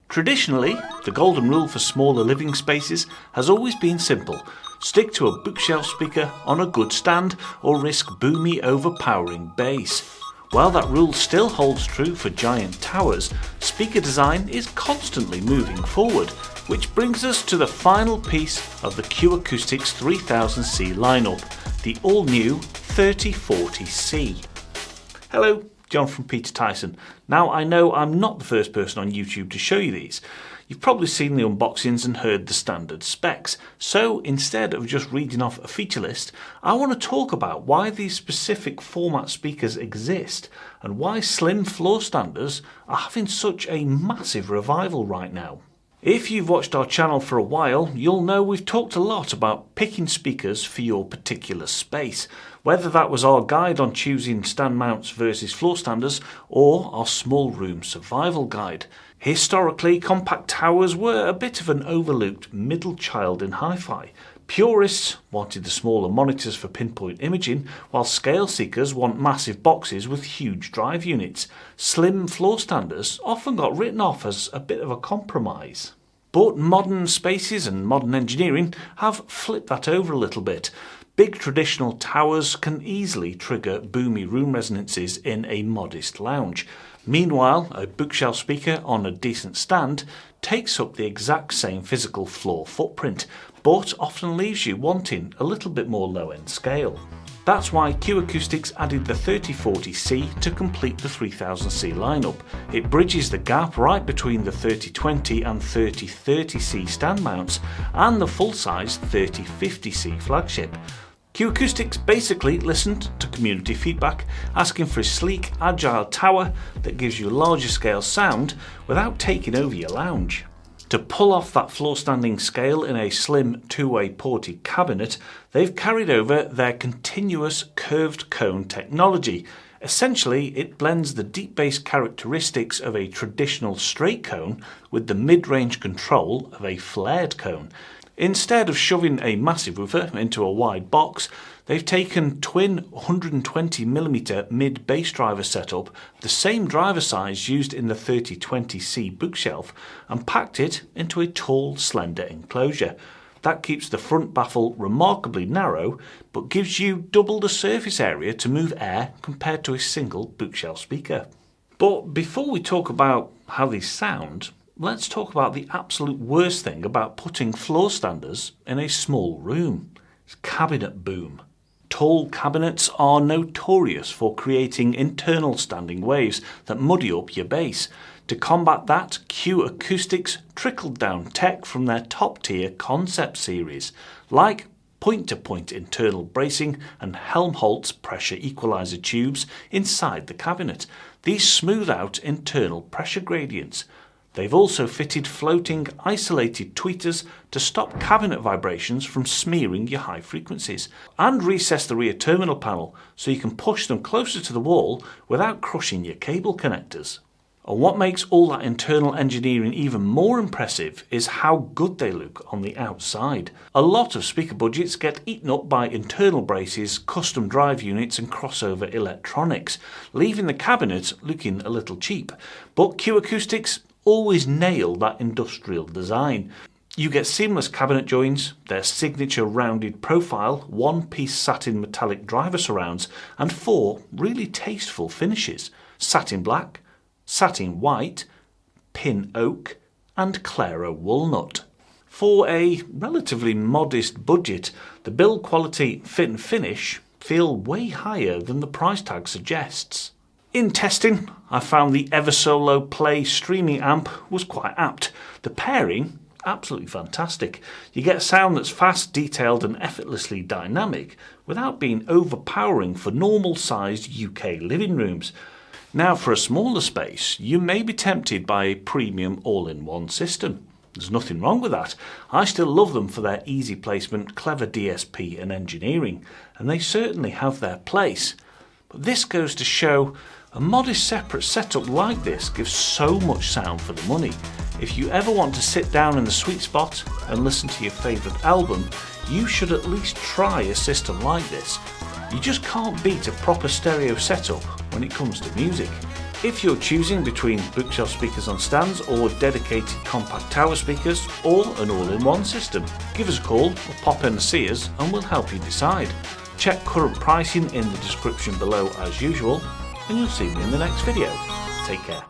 Traditionally, the golden rule for smaller living spaces has always been simple. Stick to a bookshelf speaker on a good stand or risk boomy, overpowering bass. While that rule still holds true for giant towers, speaker design is constantly moving forward, which brings us to the final piece of the Q Acoustics 3040c lineup, the all-new 3040c. Hello, John from Peter Tyson. Now, I know I'm not the first person on YouTube to show you these. You've probably seen the unboxings and heard the standard specs. So instead of just reading off a feature list, I want to talk about why these specific format speakers exist and why slim floor standers are having such a massive revival right now. If you've watched our channel for a while, you'll know we've talked a lot about picking speakers for your particular space, whether that was our guide on choosing stand mounts versus floor standers or our small room survival guide. Historically, compact towers were a bit of an overlooked middle child in hi-fi. Purists wanted the smaller monitors for pinpoint imaging, while scale seekers want massive boxes with huge drive units. Slim floor standers often got written off as a bit of a compromise. But modern spaces and modern engineering have flipped that over a little bit. Big traditional towers can easily trigger boomy room resonances in a modest lounge. Meanwhile, a bookshelf speaker on a decent stand takes up the exact same physical floor footprint, but often leaves you wanting a little bit more low-end scale. That's why Q Acoustics added the 3040c to complete the 3000c lineup. It bridges the gap right between the 3020 and 3030c stand mounts and the full-size 3050c flagship. Q Acoustics basically listened to community feedback, asking for a sleek, agile tower that gives you larger scale sound without taking over your lounge. To pull off that floor standing scale in a slim two-way ported cabinet, they've carried over their continuous curved cone technology. Essentially, it blends the deep bass characteristics of a traditional straight cone with the mid-range control of a flared cone. Instead of shoving a massive woofer into a wide box, they've taken twin 120mm mid bass driver setup, the same driver size used in the 3020c bookshelf, and packed it into a tall, slender enclosure. That keeps the front baffle remarkably narrow, but gives you double the surface area to move air compared to a single bookshelf speaker. But before we talk about how these sound, let's talk about the absolute worst thing about putting floor standers in a small room. It's cabinet boom. Tall cabinets are notorious for creating internal standing waves that muddy up your bass. To combat that, Q Acoustics trickled down tech from their top tier concept series, like point-to-point internal bracing and Helmholtz pressure equalizer tubes inside the cabinet. These smooth out internal pressure gradients. They've also fitted floating, isolated tweeters to stop cabinet vibrations from smearing your high frequencies, and recess the rear terminal panel so you can push them closer to the wall without crushing your cable connectors. And what makes all that internal engineering even more impressive is how good they look on the outside. A lot of speaker budgets get eaten up by internal braces, custom drive units and crossover electronics, leaving the cabinet looking a little cheap. But Q Acoustics always nail that industrial design. You get seamless cabinet joins, their signature rounded profile, one-piece satin metallic driver surrounds, and 4 really tasteful finishes: satin black, satin white, pin oak, and Claro walnut. For a relatively modest budget, the build quality, fit and finish feel way higher than the price tag suggests. In testing, I found the Eversolo Play streaming amp was quite apt. The pairing, absolutely fantastic. You get a sound that's fast, detailed and effortlessly dynamic without being overpowering for normal-sized UK living rooms. Now, for a smaller space, you may be tempted by a premium all-in-one system. There's nothing wrong with that. I still love them for their easy placement, clever DSP and engineering, and they certainly have their place. But this goes to show a modest separate setup like this gives so much sound for the money. If you ever want to sit down in the sweet spot and listen to your favourite album, you should at least try a system like this. You just can't beat a proper stereo setup when it comes to music. If you're choosing between bookshelf speakers on stands or dedicated compact tower speakers or an all-in-one system, give us a call or pop in and see us and we'll help you decide. Check current pricing in the description below as usual, and you'll see me in the next video. Take care.